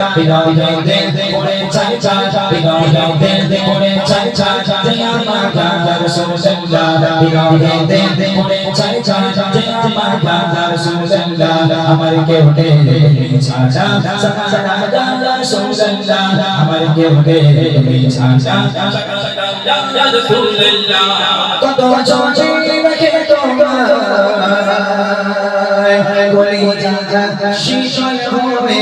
Bidon de kore chai chai, bidon de kore chai chai, jaya mata Rasulullah. Bidon de kore chai chai, jaya mata Rasulullah. Amar ke ude cha cha, saka saka Rasulullah. Amar ke ude cha cha, saka saka Rasulullah. Kato chonchi rakhe tomai, goli ja shisha hove.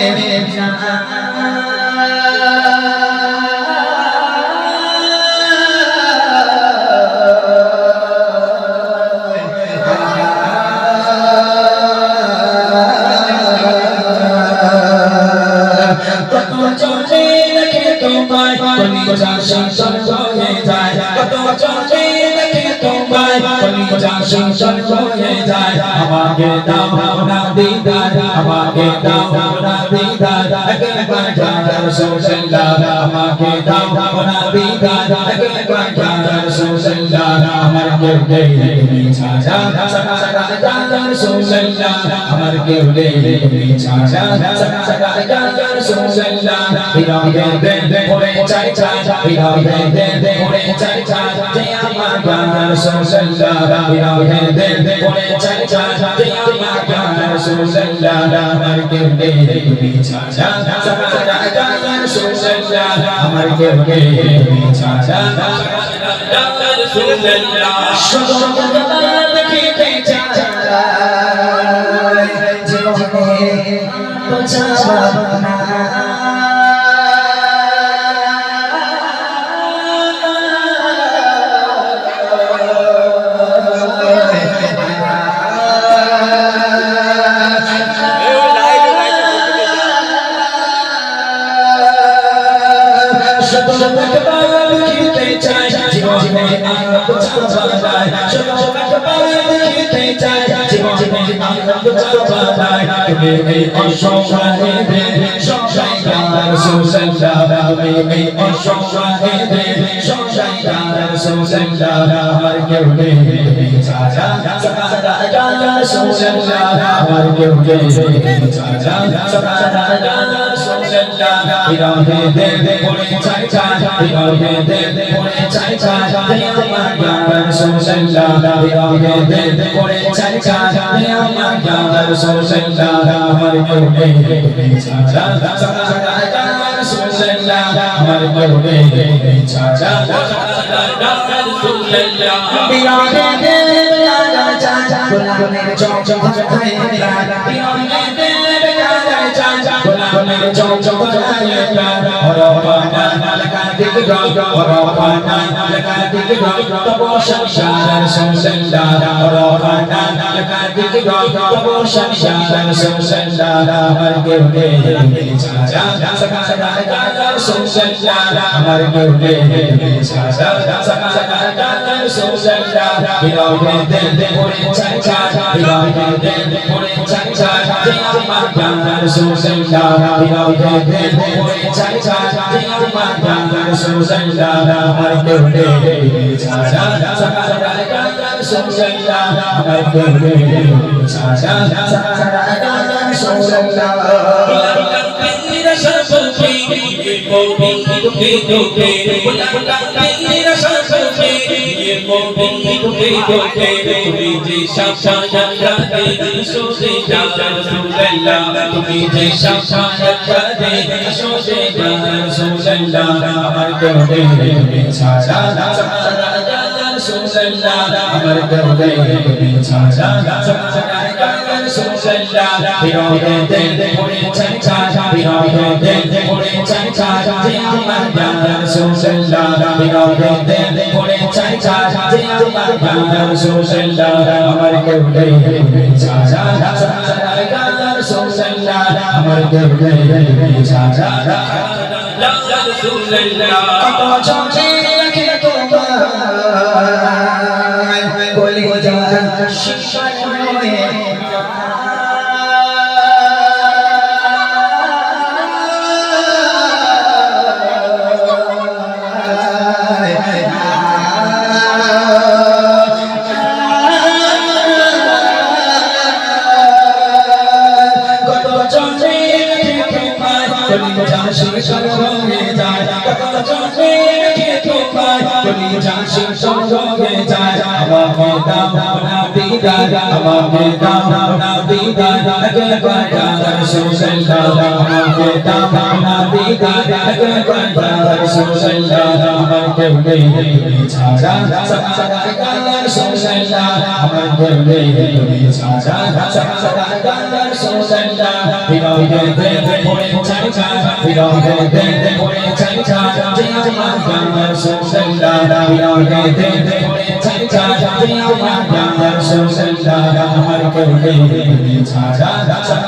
কলিজা শীতল হয়ে যায় কত চোখে রেখে তোমায় কলিজা শীতল হয়ে যায় আমাকে দাও না দিদার আমাকে দাও না দিদার একবার ইয়া রাসূলুল্লাহ আমাকে দাও না দিদার একবার ইয়া রাসূলুল্লাহ আমার কেউ নেই তুমি ছাড়া সারা ইয়া রাসূলুল্লাহ আমার কেউ নেই তুমি ছাড়া সারা ইয়া রাসূলুল্লাহ বিরহে দে পড়ে ছাই ছাই বিরহে দে পড়ে ছাই ছাই যে আমার ইয়া রাসূলুল্লাহ বিরহে দে পড়ে ছাই ছাই যে আমার ইয়া রাসূলুল্লাহ আমার কেউ নেই তুমি ছাড়া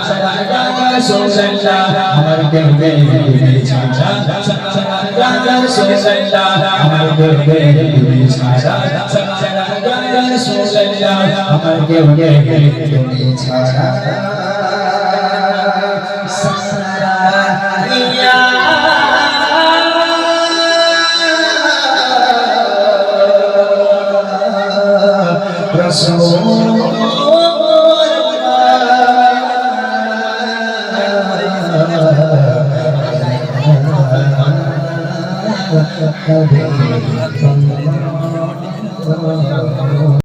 সারা ইয়া রাসূলুল্লাহ আমার কেউ নেই তুমি ছাড়া সারা ইয়া রাসূলুল্লাহ আমার কেউ নেই তুমি ছাড়া সারা ইয়া রাসূলুল্লাহ আমার কেউ নেই তুমি ছাড়া Rasul